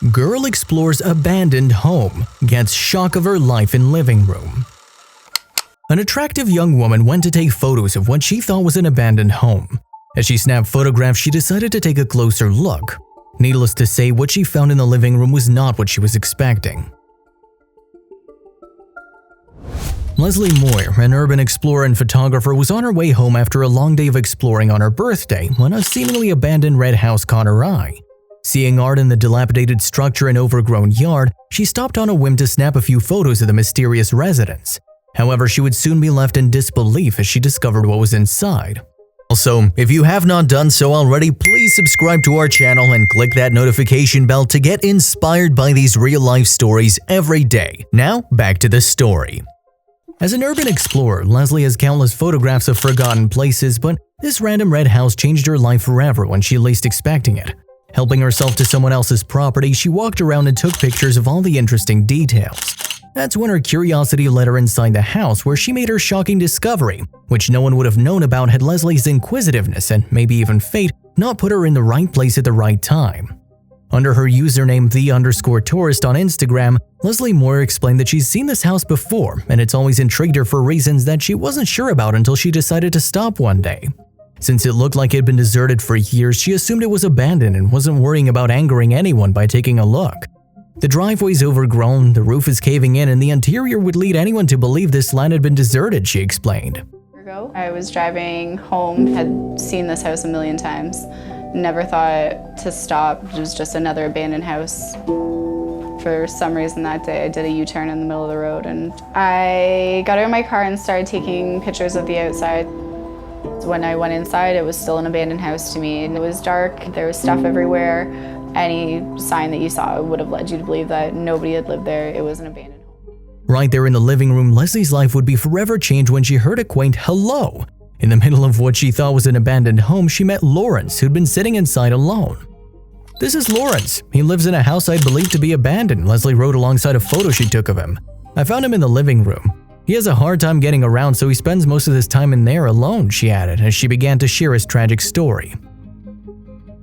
Girl explores abandoned home, gets shock of her life in living room. An attractive young woman went to take photos of what she thought was an abandoned home. As she snapped photographs, she decided to take a closer look. Needless to say, what she found in the living room was not what she was expecting. Leslie Muir, an urban explorer and photographer, was on her way home after a long day of exploring on her birthday when a seemingly abandoned red house caught her eye. Seeing art in the dilapidated structure and overgrown yard, she stopped on a whim to snap a few photos of the mysterious residence. However, she would soon be left in disbelief as she discovered what was inside. Also, if you have not done so already, please subscribe to our channel and click that notification bell to get inspired by these real-life stories every day. Now, back to the story. As an urban explorer, Leslie has countless photographs of forgotten places, but this random red house changed her life forever when she least expecting it. Helping herself to someone else's property, she walked around and took pictures of all the interesting details. That's when her curiosity led her inside the house, where she made her shocking discovery, which no one would have known about had Leslie's inquisitiveness and maybe even fate not put her in the right place at the right time. Under her username _tourist on Instagram, Leslie Muir explained that she's seen this house before, and it's always intrigued her for reasons that she wasn't sure about until she decided to stop one day. Since it looked like it had been deserted for years, she assumed it was abandoned and wasn't worrying about angering anyone by taking a look. The driveway's overgrown, the roof is caving in, and the interior would lead anyone to believe this land had been deserted, she explained. I was driving home, had seen this house a million times. Never thought to stop. It was just another abandoned house. For some reason that day I did a U-turn in the middle of the road, and I got out of my car and started taking pictures of the outside. When I went inside, it was still an abandoned house to me. It was dark, there was stuff everywhere. Any sign that you saw would have led you to believe that nobody had lived there. It was an abandoned home. Right there in the living room, Leslie's life would be forever changed when she heard a quaint hello. In the middle of what she thought was an abandoned home, she met Lawrence, who'd been sitting inside alone. "This is Lawrence. He lives in a house I believe to be abandoned," Leslie wrote alongside a photo she took of him. "I found him in the living room. He has a hard time getting around, so he spends most of his time in there alone," she added as she began to share his tragic story.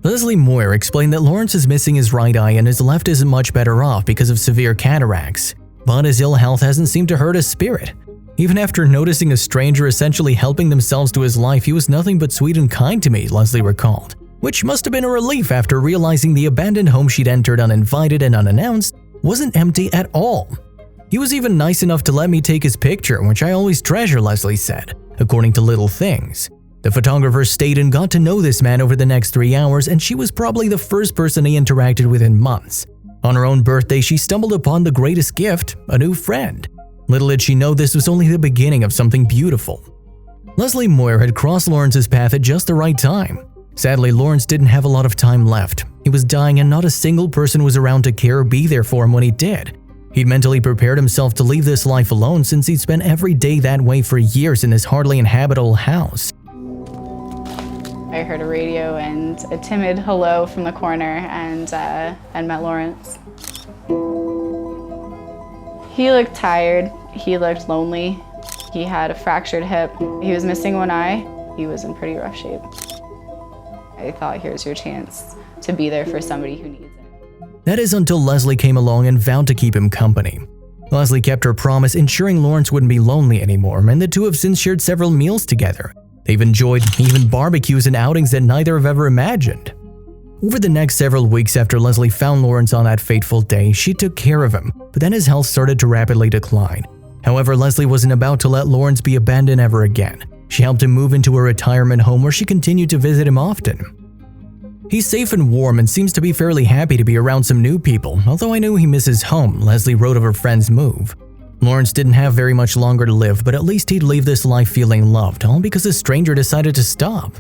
Leslie Muir explained that Lawrence is missing his right eye and his left isn't much better off because of severe cataracts. But his ill health hasn't seemed to hurt his spirit. Even after noticing a stranger essentially helping themselves to his life, he was nothing but sweet and kind to me, Leslie recalled, which must have been a relief after realizing the abandoned home she'd entered uninvited and unannounced wasn't empty at all. "He was even nice enough to let me take his picture, which I always treasure," Leslie said, according to Little Things. The photographer stayed and got to know this man over the next 3 hours, and she was probably the first person he interacted with in months. On her own birthday, she stumbled upon the greatest gift, a new friend. Little did she know this was only the beginning of something beautiful. Leslie Muir had crossed Lawrence's path at just the right time. Sadly, Lawrence didn't have a lot of time left. He was dying and not a single person was around to care or be there for him when he did. He'd mentally prepared himself to leave this life alone since he'd spent every day that way for years in this hardly inhabitable house. I heard a radio and a timid hello from the corner and met Lawrence. He looked tired, he looked lonely, he had a fractured hip, he was missing one eye, he was in pretty rough shape. I thought, here's your chance to be there for somebody who needs it. That is until Leslie came along and vowed to keep him company. Leslie kept her promise, ensuring Lawrence wouldn't be lonely anymore, and the two have since shared several meals together. They've enjoyed even barbecues and outings that neither have ever imagined. Over the next several weeks after Leslie found Lawrence on that fateful day, she took care of him, but then his health started to rapidly decline. However, Leslie wasn't about to let Lawrence be abandoned ever again. She helped him move into a retirement home where she continued to visit him often. "He's safe and warm and seems to be fairly happy to be around some new people, although I knew he misses home," Leslie wrote of her friend's move. Lawrence didn't have very much longer to live, but at least he'd leave this life feeling loved, all because a stranger decided to stop.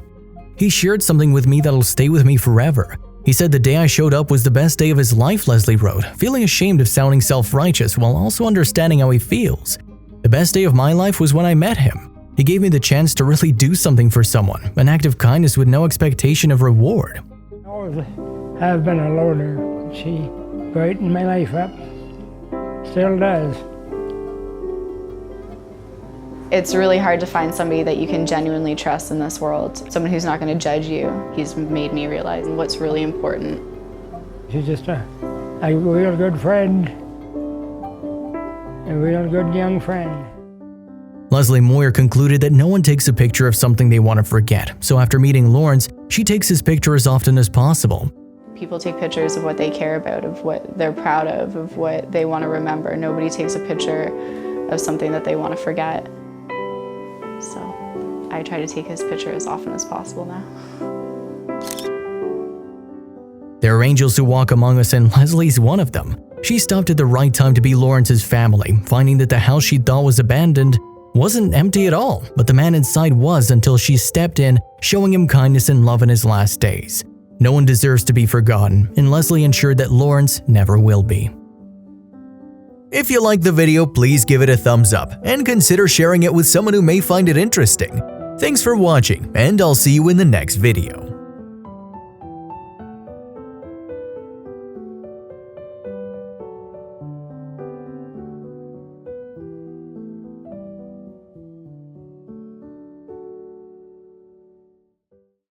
"He shared something with me that'll stay with me forever. He said the day I showed up was the best day of his life," Leslie wrote, feeling ashamed of sounding self-righteous while also understanding how he feels. "The best day of my life was when I met him. He gave me the chance to really do something for someone, an act of kindness with no expectation of reward." I always have been a loner. She brightened my life up, still does. It's really hard to find somebody that you can genuinely trust in this world. Someone who's not going to judge you. He's made me realize what's really important. She's just a a real good friend, a real good young friend. Leslie Muir concluded that no one takes a picture of something they want to forget, so after meeting Lawrence, she takes his picture as often as possible. People take pictures of what they care about, of what they're proud of what they want to remember. Nobody takes a picture of something that they want to forget. So I try to take his picture as often as possible now. There are angels who walk among us, and Leslie's one of them. She stopped at the right time to be Lawrence's family, finding that the house she thought was abandoned wasn't empty at all, but the man inside was, until she stepped in, showing him kindness and love in his last days. No one deserves to be forgotten, and Leslie ensured that Lawrence never will be. If you liked the video, please give it a thumbs up and consider sharing it with someone who may find it interesting. Thanks for watching, and I'll see you in the next video.